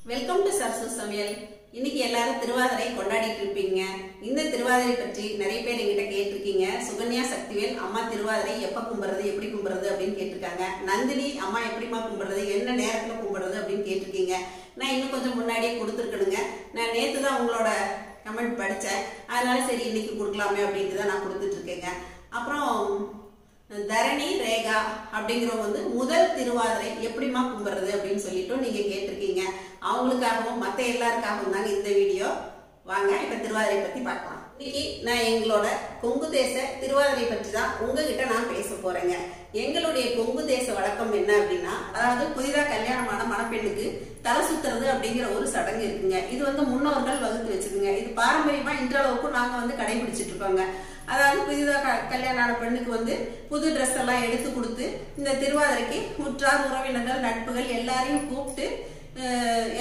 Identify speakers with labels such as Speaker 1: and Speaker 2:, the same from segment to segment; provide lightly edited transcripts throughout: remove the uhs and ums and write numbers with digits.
Speaker 1: Welcome to Sarasu சமையல். இன்னைக்கு எல்லாரும் திருவாதிரை கொண்டாடிட்டு இருப்பீங்க. இந்த திருவாதிரை பற்றி நிறைய பேர் எங்கிட்ட கேட்டிருக்கீங்க. சுகன்யா சக்திவேல் அம்மா திருவாதிரை எப்ப கும்பிடுறது, எப்படி கும்பிடுறது அப்படின்னு கேட்டிருக்காங்க. நந்தினி அம்மா எப்படிமா கும்பிடுறது, என்ன நேரத்துல கும்பிடுறது அப்படின்னு கேட்டிருக்கீங்க. நான் இன்னும் கொஞ்சம் முன்னாடியே கொடுத்துருக்கணுங்க. நான் நேற்று தான் உங்களோட கமெண்ட் படித்தேன். அதனால சரி இன்னைக்கு கொடுக்கலாமே அப்படின்ட்டு தான் நான் கொடுத்துட்டு இருக்கேங்க. அப்புறம் தரணி ரேகா அப்படிங்கிறவங்க வந்து முதல் திருவாதிரை எப்படிமா கும்பிடுறது அப்படின்னு சொல்லிட்டு நீங்க கேட்டிருக்கீங்க. அவங்களுக்காகவும் மற்ற எல்லாருக்காகவும் தாங்க இந்த வீடியோ. வாங்க இப்ப திருவாதிரை பத்தி பார்க்கலாம். இன்னைக்கு நான் எங்களோட கொங்கு தேச திருவாதிரை பற்றி தான் உங்ககிட்ட நான் பேச போறேங்க. எங்களுடைய கொங்கு தேச வழக்கம் என்ன அப்படின்னா, அதாவது புதிதா கல்யாணமான மணப்பெண்ணுக்கு தலை சுத்துறது அப்படிங்கிற ஒரு சடங்கு இருக்குங்க. இது வந்து முன்னோர்கள் வகுத்து வச்சுக்குங்க. இது பாரம்பரியமா இன்றளவுக்கும் நாங்க வந்து கடைபிடிச்சிட்டு இருக்கோங்க. அதாவது புதிதாக கல்யாணம் ஆன பெண்ணுக்கு வந்து புது ட்ரெஸ் எல்லாம் எடுத்து கொடுத்து இந்த திருவாதிரைக்கு உற்றார் உறவினர்கள் நட்புகள் எல்லாரையும் கூப்பிட்டு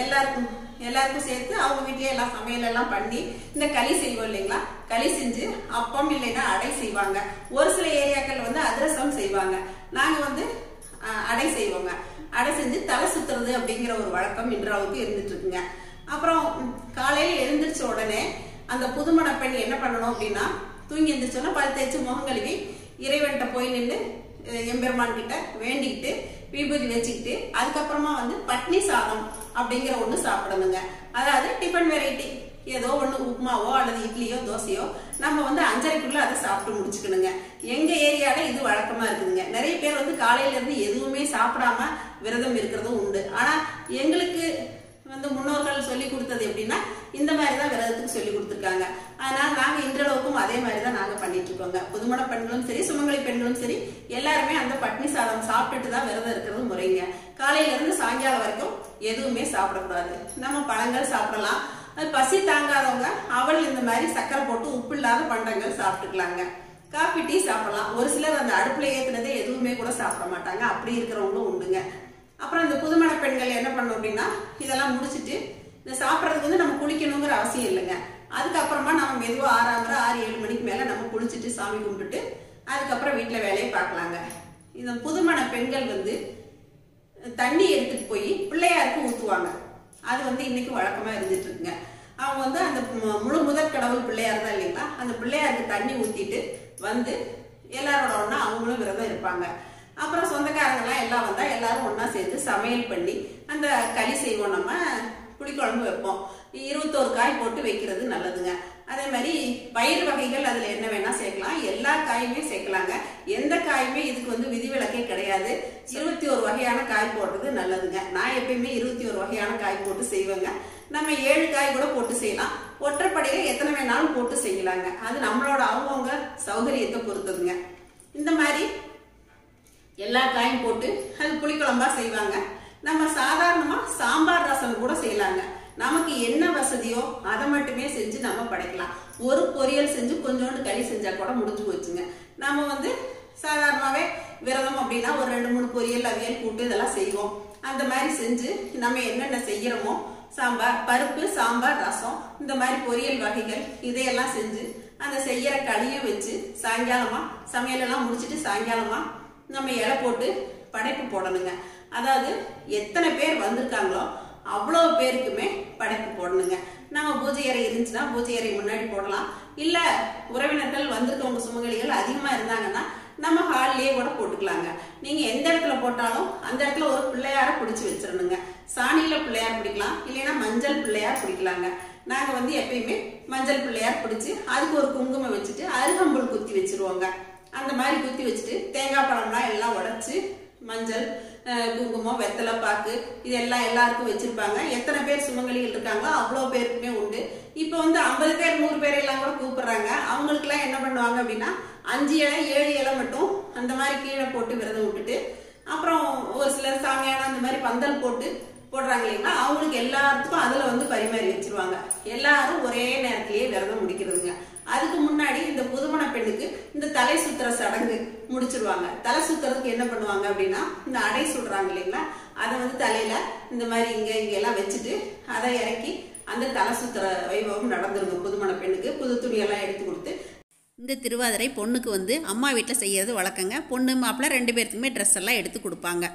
Speaker 1: எல்லாருக்கும் சேர்த்து அவங்க வீட்லயே எல்லாம் சமையல் எல்லாம் பண்ணி இந்த களி செய்வோம் இல்லைங்களா, களி செஞ்சு அப்பம் இல்லைன்னா அடை செய்வாங்க. ஒரு சில ஏரியாக்கள் வந்து அதிரசம் செய்வாங்க. நாங்க வந்து அடை செய்வோங்க. அடை செஞ்சு தலை சுத்துறது அப்படிங்கிற ஒரு வழக்கம் இன்றளவுக்கு இருந்துட்டு இருக்குங்க. அப்புறம் காலையில எழுந்திரிச்ச உடனே அந்த புதுமண பெண் என்ன பண்ணணும் அப்படின்னா, தூங்கி எழுந்திரிச்சோன்னா பல் தேய்ச்சி முகம் கழுவி இறைவன்கிட்ட போய் நின்று எம்பெருமான் கிட்ட வேண்டிக்கிட்டு விபூதி வச்சுக்கிட்டு அதுக்கப்புறமா வந்து பட்னி சாதம் அப்படிங்கிற ஒண்ணு சாப்பிடணுங்க. அதாவது டிஃபன் வெரைட்டி ஏதோ ஒண்ணு, உப்புமாவோ அல்லது இட்லியோ தோசையோ நம்ம வந்து 5:30க்குள்ள அதை சாப்பிட்டு முடிச்சுக்கணுங்க. எங்க ஏரியால இது வழக்கமா இருக்குதுங்க. நிறைய பேர் வந்து காலையில இருந்து எதுவுமே சாப்பிடாம விரதம் இருக்கிறதும் உண்டு. ஆனா எங்களுக்கு வந்து முன்னோர்கள் சொல்லி கொடுத்தது எப்படின்னா இந்த மாதிரிதான் விரதத்துக்கு சொல்லி கொடுத்துருக்காங்க. அதனால நாங்க இன்றளவுக்கும் அதே மாதிரிதான் நாங்க பண்ணிட்டு இருக்கோங்க. புதுமண பெண்களும் சரி சுமங்கலி பெண்களும் சரி எல்லாருமே அந்த பட்னி சாதம் சாப்பிட்டுட்டு தான் விரதம் இருக்கிறது முறைங்க. காலையில இருந்து சாயங்காலம் வரைக்கும் எதுவுமே சாப்பிடக்கூடாது. நம்ம பழங்கள் சாப்பிடலாம். அது பசி தாங்காதவங்க அவள் இந்த மாதிரி சக்கரை போட்டு உப்பு இல்லாத பண்டங்கள் சாப்பிட்டுக்கலாங்க. காபி டீ சாப்பிடலாம். ஒரு சிலர் அந்த அடுப்புல ஏத்துனதே எதுவுமே கூட சாப்பிட மாட்டாங்க. அப்படி இருக்கிறவங்களும் உண்டுங்க. அப்புறம் இந்த புதுமண பெண்கள் என்ன பண்ணும் அப்படின்னா, இதெல்லாம் முடிச்சுட்டு இந்த சாப்பிட்றதுக்கு வந்து நம்ம குளிக்கணுங்கிற அவசியம் இல்லைங்க. அதுக்கப்புறமா நம்ம மெதுவாக 6:30 6-7 மணிக்கு மேல நம்ம குளிச்சுட்டு சாமி கும்பிட்டுட்டு அதுக்கப்புறம் வீட்டுல வேலையை பார்க்கலாங்க. இந்த புதுமண பெண்கள் வந்து தண்ணி எடுத்துட்டு போய் பிள்ளையாருக்கு ஊத்துவாங்க. அது வந்து இன்னைக்கு வழக்கமா இருந்துட்டு இருக்குங்க. அவங்க வந்து அந்த முழு முதற் கடவுள் பிள்ளையார் தான் இல்லைங்களா, அந்த பிள்ளையாருக்கு தண்ணி ஊத்திட்டு வந்து எல்லாரோட ஒண்ணா அவங்களும் விரதம் இருப்பாங்க. அப்புறம் சொந்தக்காரங்கெல்லாம் எல்லாம் வந்தா எல்லாரும் ஒன்னா சேர்த்து சமையல் பண்ணி அந்த களி செய்வோம். நம்ம புளிக்குழம்பு வைப்போம். 21 காய் போட்டு வைக்கிறது நல்லதுங்க. அதே மாதிரி பயிர் வகைகள் அதுல என்ன வேணா சேர்க்கலாம். எல்லா காயுமே சேர்க்கலாங்க. எந்த காயுமே இதுக்கு வந்து விதிவிலக்கே கிடையாது. 21 வகையான காய் போடுறது நல்லதுங்க. நான் எப்பயுமே 21 வகையான காய் போட்டு செய்வேங்க. நம்ம 7 காய் கூட போட்டு செய்யலாம். ஒற்றைப்படையில எத்தனை வேணாலும் போட்டு செய்யலாங்க. அது நம்மளோட அவங்கவுங்க சௌகரியத்தை பொறுத்ததுங்க. இந்த மாதிரி எல்லா காயும் போட்டு அது புளிக்குழம்பா செய்வாங்க. நம்ம சாதாரணமா சாம்பார் ரசம் கூட செய்யலாங்க. நமக்கு என்ன வசதியோ அதை மட்டுமே செஞ்சு நம்ம படைக்கலாம். ஒரு பொரியல் செஞ்சு கொஞ்சோண்டு களி செஞ்சா கூட முடிஞ்சு போச்சுங்க. நம்ம வந்து சாதாரணமாவே விரதம் அப்படின்னா ஒரு 2-3 பொரியல் அவியல் கூட்டு இதெல்லாம் செய்வோம். அந்த மாதிரி செஞ்சு நம்ம என்னென்ன செய்யறோமோ சாம்பார் பருப்பு சாம்பார் ரசம் இந்த மாதிரி பொரியல் வகைகள் இதையெல்லாம் செஞ்சு அந்த செய்யற களியும் வச்சு சாயங்காலமா சமையலெல்லாம் முடிச்சுட்டு சாயங்காலமா நம்ம இலை போட்டு படைப்பு போடணுங்க. அதாவது எத்தனை பேர் வந்திருக்காங்களோ அவ்வளவு பேருக்குமே படைப்பு போடணுங்க. நம்ம பூஜை அறை இருந்துச்சுன்னா பூஜை அறை முன்னாடி போடலாம். இல்ல உறவினர்கள் வந்திருக்கவங்க சுமங்கலிகள் அதிகமா இருந்தாங்கன்னா நம்ம ஹால்லயே கூட போட்டுக்கலாங்க. நீங்க எந்த இடத்துல போட்டாலும் அந்த இடத்துல ஒரு பிள்ளையார பிடிச்சு வச்சிடணுங்க. சாணியில பிள்ளையார் பிடிக்கலாம், இல்லைன்னா மஞ்சள் பிள்ளையார் பிடிக்கலாங்க. நாங்க வந்து எப்பயுமே மஞ்சள் பிள்ளையார் பிடிச்சு அதுக்கு ஒரு குங்குமம் வச்சுட்டு அருகம்புல் குத்தி வச்சிருவோங்க. அந்த மாதிரி குத்தி வச்சுட்டு தேங்காய் பழம்லாம் எல்லாம் உடைச்சு மஞ்சள் குங்குமம் வெத்தலை பாக்கு இதெல்லாம் எல்லாருக்கும் வச்சிருப்பாங்க. எத்தனை பேர் சுமங்கலிகள் இருக்காங்களோ அவ்வளவு பேருக்குமே உண்டு. இப்ப வந்து 50 பேர் 100 பேர் எல்லாம் கூட கூப்பிடுறாங்க. அவங்களுக்கு எல்லாம் என்ன பண்ணுவாங்க அப்படின்னா 5 இலை 7 இலை மட்டும் அந்த மாதிரி கீழே போட்டு விரதம் விட்டுட்டு அப்புறம் ஒரு சிலர் சாமியான அந்த மாதிரி பந்தல் போட்டு போடுறாங்க இல்லைங்களா, அவங்களுக்கு எல்லாத்துக்கும் அதுல வந்து பரிமாறி வச்சிருவாங்க. எல்லாரும் ஒரே நேரத்திலேயே விரதம் முடிக்கிறதுங்க. அதுக்கு முன்னாடி இந்த புதுமண பெண்ணுக்கு இந்த தலை சுத்துற சடங்கு முடிச்சிருவாங்க. தலை சுத்துறதுக்கு என்ன பண்ணுவாங்க அப்படின்னா இந்த அடை சுடுறாங்க இல்லைங்களா, அதை வந்து தலையில இந்த மாதிரி இங்க எல்லாம் வச்சுட்டு அதை இறக்கி அந்த தலை சுத்துற வைபவம் நடந்துருங்க. புதுமண பெண்ணுக்கு புது துணியெல்லாம் எடுத்து கொடுத்து இந்த திருவாதிரை பொண்ணுக்கு வந்து அம்மா வீட்டில் செய்யறது வழக்கங்க. பொண்ணு மாப்பிள்ளை 2 பேருக்குமே ட்ரெஸ் எல்லாம் எடுத்து கொடுப்பாங்க.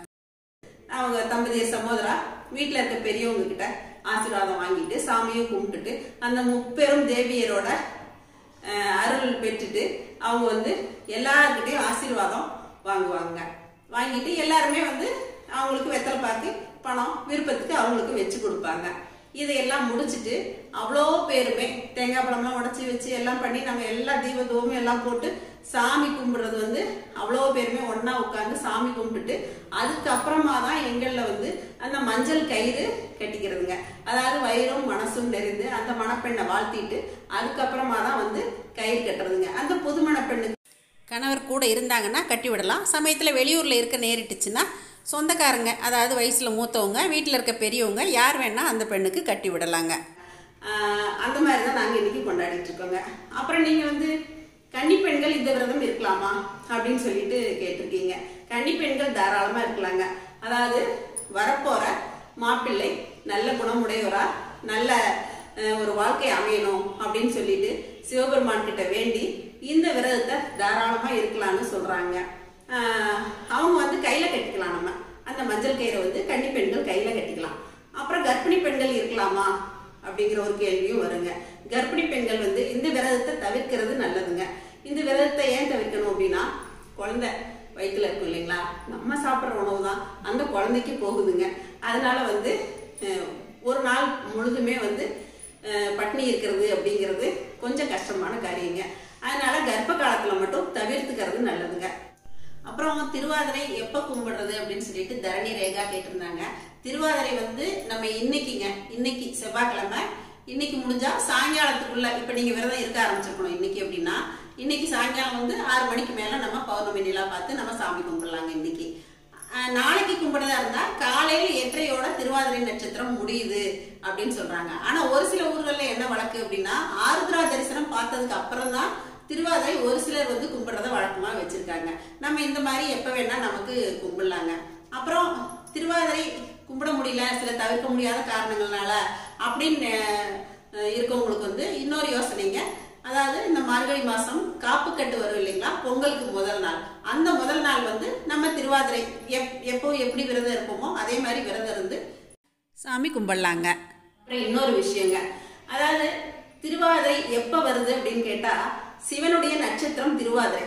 Speaker 1: அவங்க தம்பதியர் சகோதரா வீட்டுல இருக்க பெரியவங்க கிட்ட ஆசீர்வாதம் வாங்கிட்டு சாமியும் கும்பிட்டுட்டு அந்த முப்பெரும் தேவியரோட அருள் பெற்றுட்டு அவங்க வந்து எல்லார்கிட்டையும் ஆசீர்வாதம் வாங்குவாங்க. வாங்கிட்டு எல்லாருமே வந்து அவங்களுக்கு வெத்தலை பாக்கு பணம் விருப்பத்துக்கு அவங்களுக்கு வச்சு கொடுப்பாங்க. இதையெல்லாம் முடிச்சுட்டு அவ்வளோ பேருமே தேங்காய் பழம்லாம் உடச்சி வச்சு எல்லாம் பண்ணி நம்ம எல்லா தீப தூபம் எல்லாம் போட்டு சாமி கும்பிடுறது வந்து அவ்வளோ பேருமே ஒன்னா உட்காந்து சாமி கும்பிட்டுட்டு அதுக்கப்புறமா தான் எங்களில் வந்து அந்த மஞ்சள் கயிறு கட்டிக்கிறதுங்க. அதாவது வயிறும் மனசும் நிறைந்து அந்த மணப்பெண்ணை வாழ்த்திட்டு அதுக்கப்புறமா தான் வந்து கயிறு கட்டுறதுங்க. அந்த புது மணப்பெண்ணுக்கு கணவர் கூட இருந்தாங்கன்னா கட்டி விடலாம். சமயத்தில் வெளியூரில் இருக்க நேரிட்டுச்சுன்னா சொந்தக்காரங்க, அதாவது வயசில் மூத்தவங்க, வீட்டில் இருக்க பெரியவங்க யார் வேணால் அந்த பெண்ணுக்கு கட்டி விடலாங்க. அந்த மாதிரி தான் நாங்கள் இன்றைக்கி கொண்டாடிட்டு இருக்கோங்க. அப்புறம் நீங்கள் வந்து கன்னி பெண்கள் இந்த விரதம் இருக்கலாமா அப்படின்னு சொல்லிட்டு கேட்டிருக்கீங்க. கன்னி பெண்கள் தாராளமாக இருக்கலாங்க. அதாவது வரப்போகிற மாப்பிள்ளை நல்ல குணமுடையவரா நல்ல ஒரு வாழ்க்கை அமையணும் அப்படின்னு சொல்லிட்டு சிவபெருமான் கிட்ட வேண்டி இந்த விரதத்தை தாராளமாக இருக்கலாம்னு சொல்கிறாங்க. அவங்க வந்து கையில கட்டிக்கலாம். நம்ம அந்த மஞ்சள் கயிறை வந்து கன்னி பெண்கள் கையில கட்டிக்கலாம். அப்புறம் கர்ப்பிணி பெண்கள் இருக்கலாமா அப்படிங்கிற ஒரு கேள்வியும் வருங்க. கர்ப்பிணி பெண்கள் வந்து இந்த விரதத்தை தவிர்க்கிறது நல்லதுங்க. இந்த விரதத்தை ஏன் தவிர்க்கணும் அப்படின்னா குழந்தை வயிற்றுல இருக்கும் இல்லைங்களா, நம்ம சாப்பிட்ற உணவு தான் அந்த குழந்தைக்கு போகுதுங்க. அதனால வந்து ஒரு நாள் முழுதுமே வந்து பட்னி இருக்கிறது அப்படிங்கிறது கொஞ்சம் கஷ்டமான காரியங்க. அதனால கர்ப்ப காலத்துல மட்டும் தவிர்த்துக்கிறது நல்லதுங்க. அப்புறம் திருவாதிரை எப்ப கும்பிடுறது அப்படின்னு சொல்லிட்டு தரணி ரேகா கேட்டிருந்தாங்க. திருவாதிரை வந்து நம்ம இன்னைக்கு செவ்வாய்க்கிழமை, இன்னைக்கு முடிஞ்சா சாயங்காலத்துக்குள்ள, இப்ப நீங்க விரதம் இருக்க ஆரம்பிச்சிருக்கணும் இன்னைக்கு அப்படின்னா இன்னைக்கு சாயங்காலம் வந்து 6 மணிக்கு மேல நம்ம பௌர்ணமி நிலா பார்த்து நம்ம சாமி கும்பிடலாங்க. இன்னைக்கு நாளைக்கு கும்பிடுறதா இருந்தா காலையில 8:30யோட திருவாதிரை நட்சத்திரம் முடியுது அப்படின்னு சொல்றாங்க. ஆனா ஒரு சில ஊர்கள்ல என்ன வழக்கு அப்படின்னா ஆருத்ரா தரிசனம் பார்த்ததுக்கு அப்புறம் தான் திருவாதிரை ஒரு சிலர் வந்து கும்பிடுறத வழக்கமா வச்சிருக்காங்க. நம்ம இந்த மாதிரி எப்ப வேணா நமக்கு கும்பிடலாங்க. அப்புறம் திருவாதிரை கும்பிட முடியல சில தவிர்க்க முடியாத காரணங்கள்னால அப்படின்னு இருக்கவங்களுக்கு வந்து இன்னொரு யோசனைங்க. அதாவது இந்த மார்கழி மாசம் காப்பு கட்டு வரும் இல்லைங்களா, பொங்கலுக்கு முதல் நாள், அந்த முதல் நாள் வந்து நம்ம திருவாதிரை எப்போ எப்படி விரதம் இருப்போமோ அதே மாதிரி விரதம் இருந்து சாமி கும்பிடலாங்க. அப்புறம் இன்னொரு விஷயங்க, அதாவது திருவாதிரை எப்ப வருது அப்படின்னு கேட்டா சிவனுடைய நட்சத்திரம் திருவாதிரை.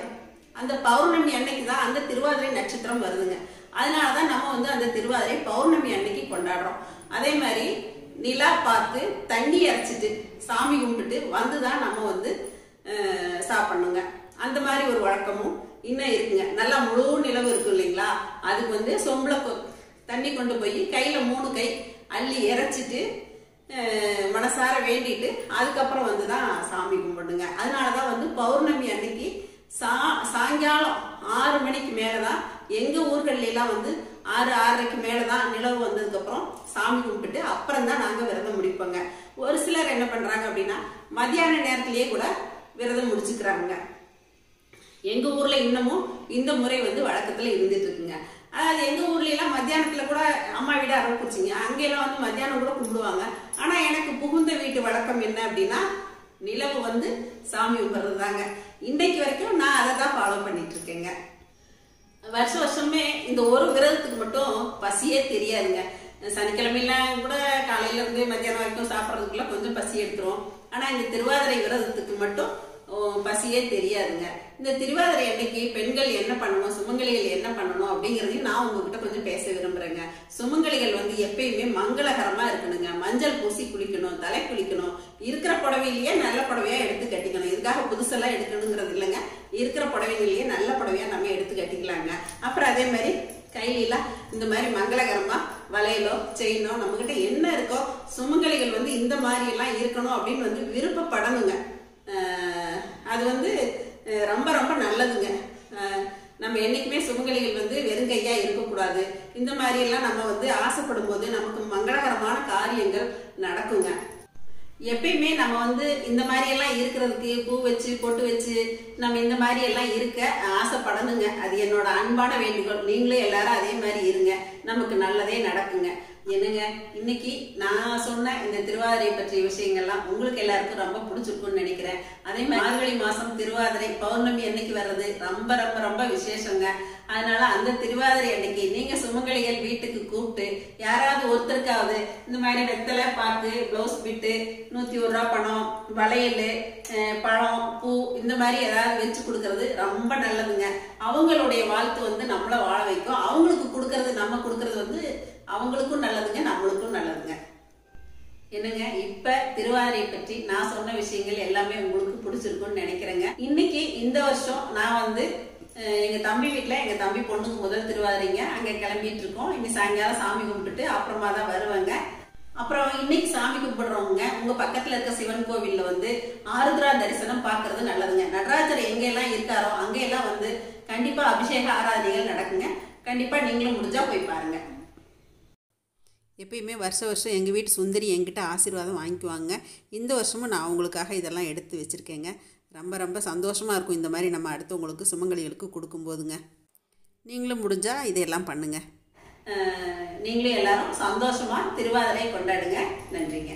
Speaker 1: அந்த பௌர்ணமி அன்னைக்கு தான் அந்த திருவாதிரை நட்சத்திரம் வருதுங்க. அதனாலதான் நம்ம வந்து அந்த திருவாதிரை பௌர்ணமி அன்னைக்கு கொண்டாடுறோம். அதே மாதிரி நிலா பார்த்து தண்ணி இறைச்சிட்டு சாமி கும்பிட்டுட்டு வந்துதான் நம்ம வந்து சாப்பிடணுங்க. அந்த மாதிரி ஒரு வழக்கமும் இன்னும் இருக்குங்க. நல்லா முழு நிலவு இருக்கும் இல்லைங்களா, அதுக்கு வந்து சொம்புல தண்ணி கொண்டு போய் கையில 3 கை அள்ளி இறைச்சிட்டு மனசார வேண்டிட்டு அதுக்கப்புறம் வந்துதான் சாமி கும்பிடுங்க. அதனாலதான் வந்து பௌர்ணமி அன்னைக்கு சாயங்காலம் 6 மணிக்கு மேலதான் எங்க ஊர்கள்ல எல்லாம் வந்து 6-6:30க்கு மேலதான் நிலவு வந்ததுக்கு அப்புறம் சாமி கும்பிட்டு அப்புறம் தான் நாங்க விரதம் முடிப்போங்க. ஒரு சிலர் என்ன பண்றாங்க அப்படின்னா மத்தியான நேரத்திலேயே கூட விரதம் முடிச்சுக்கிறாங்க. எங்க ஊர்ல இன்னமும் இந்த முறை வந்து வழக்கத்துல இருந்துட்டு இருக்குங்க. அதாவது எங்க ஊர்ல எல்லாம் மத்தியானத்துல கூட அம்மா வீடு ஆரம்பிச்சிங்க, அங்கெல்லாம் வந்து மத்தியானம் கூட கும்பிடுவாங்க. ஆனா எனக்கு புகுந்த வீட்டு வழக்கம் என்ன அப்படின்னா நிலவு வந்து சாமி கும்பிடுறது தாங்க. இன்னைக்கு வரைக்கும் நான் அதை தான் ஃபாலோ பண்ணிட்டு இருக்கேங்க. வருஷமே இந்த ஒரு விரதத்துக்கு மட்டும் பசியே தெரியாதுங்க. சனிக்கிழமையெல்லாம் கூட காலையில இருந்து மத்தியானம் வரைக்கும் சாப்பிட்றதுக்குள்ள கொஞ்சம் பசி எடுத்துரும். ஆனா இந்த திருவாதிரை விரதத்துக்கு மட்டும் பசியே தெரியாதுங்க. இந்த திருவாதிரை அன்னைக்கு பெண்கள் என்ன பண்ணணும், சுமங்கலிகள் என்ன பண்ணணும் அப்படிங்கறதையும் நான் உங்ககிட்ட கொஞ்சம் பேச விரும்புறேங்க. சுமங்கலிகள் வந்து எப்பயுமே மங்களகரமா இருக்கணுங்க. மஞ்சள் பூசி குளிக்கணும், தலை குளிக்கணும், இருக்கிற புடவையிலேயே நல்ல புடவையா எடுத்து கட்டிக்கணும். இதுக்காக புதுசெல்லாம் எடுக்கணுங்கிறது இல்லைங்க, இருக்கிற புடவைகளையே நல்ல புடவையா நம்ம எடுத்து கட்டிக்கலாங்க. அப்புறம் அதே மாதிரி கையிலாம் இந்த மாதிரி மங்களகரமா வளையலோ செயினோ நம்ம கிட்ட என்ன இருக்கோ சுமங்கலிகள் வந்து இந்த மாதிரி எல்லாம் இருக்கணும் அப்படின்னு வந்து விருப்பப்படணுங்க. அது வந்து ரொம்ப ரொம்ப நல்லதுங்க. நம்ம என்னைக்குமே சுமங்கலிகள் வந்து வெறுங்கையா இருக்கக்கூடாது. இந்த மாதிரி எல்லாம் நம்ம வந்து ஆசைப்படும் போது நமக்கு மங்களகரமான காரியங்கள் நடக்குங்க. எப்பயுமே நம்ம வந்து இந்த மாதிரி எல்லாம் இருக்கிறதுக்கு பூ வச்சு பொட்டு வச்சு நம்ம இந்த மாதிரி எல்லாம் இருக்க ஆசைப்படணுங்க. அது என்னோட அன்பான வேண்டுகோள். நீங்களும் எல்லாரும் அதே மாதிரி இருங்க, நமக்கு நல்லதே நடக்குங்க. என்னங்க, இன்னைக்கு நான் சொன்ன இந்த திருவாதிரை பற்றிய விஷயங்கள்லாம் உங்களுக்கு எல்லாருக்கும் ரொம்ப பிடிச்சிருக்கும்னு நினைக்கிறேன். அதே மாதிரி மார்கழி மாசம் திருவாதிரை பௌர்ணமி அன்னைக்கு வர்றது ரொம்ப ரொம்ப ரொம்ப விசேஷங்க. அதனால அந்த திருவாதிரை அன்னைக்கு நீங்க சுமங்கலிகள் வீட்டுக்கு கூப்பிட்டு யாராவது ஒருத்தருக்காவது இந்த மாதிரி வெத்தலை பாக்கு பிளவுஸ் பிட்டு 101 ரூபா பணம் வளையல் பழம் பூ இந்த மாதிரி ஏதாவது வச்சு கொடுக்கறது ரொம்ப நல்லதுங்க. அவங்களுடைய வாழ்த்து வந்து நம்மள வாழ வைக்கும். அவங்களுக்கு கொடுக்கறது நம்ம கொடுக்கறது வந்து அவங்களுக்கும் நல்லதுங்க, நம்மளுக்கும் நல்லதுங்க. என்னங்க, இப்ப திருவாதிரை பற்றி நான் சொன்ன விஷயங்கள் எல்லாமே உங்களுக்கு பிடிச்சிருக்கும்னு நினைக்கிறேங்க. இன்னைக்கு இந்த வருஷம் நான் வந்து எங்க தம்பி வீட்டுல எங்க தம்பி பொண்ணுக்கு முதல் திருவாதிரைங்க, அங்க கிளம்பிட்டு இருக்கோம். இன்னைக்கு சாயங்காலம் சாமி கும்பிட்டுட்டு அப்புறமா தான் வருவாங்க. அப்புறம் இன்னைக்கு சாமி கும்பிடுறவங்க உங்க பக்கத்துல இருக்க சிவன் கோவில்ல வந்து ஆருத்ரா தரிசனம் பாக்குறது நல்லதுங்க. நடராஜர் எங்க எல்லாம் இருக்காரோ அங்க எல்லாம் வந்து கண்டிப்பா அபிஷேக ஆராதனைகள் நடக்குங்க. கண்டிப்பா நீங்களும் முடிஞ்சா போய் பாருங்க. எப்பயுமே வருஷம் எங்கள் வீட்டு சுந்தரி என்கிட்ட ஆசீர்வாதம் வாங்கிக்குவாங்க. இந்த வருஷமும் நான் அவங்களுக்காக இதெல்லாம் எடுத்து வச்சுருக்கேங்க. ரொம்ப சந்தோஷமாக இருக்கும் இந்த மாதிரி நம்ம அடுத்தவங்களுக்கு சுமங்கலிகளுக்கு கொடுக்கும்போதுங்க. நீங்களும் முடிஞ்சால் இதையெல்லாம் பண்ணுங்கள். நீங்களும் எல்லாரும் சந்தோஷமாக திருவாதிரை கொண்டாடுங்க. நன்றிங்க.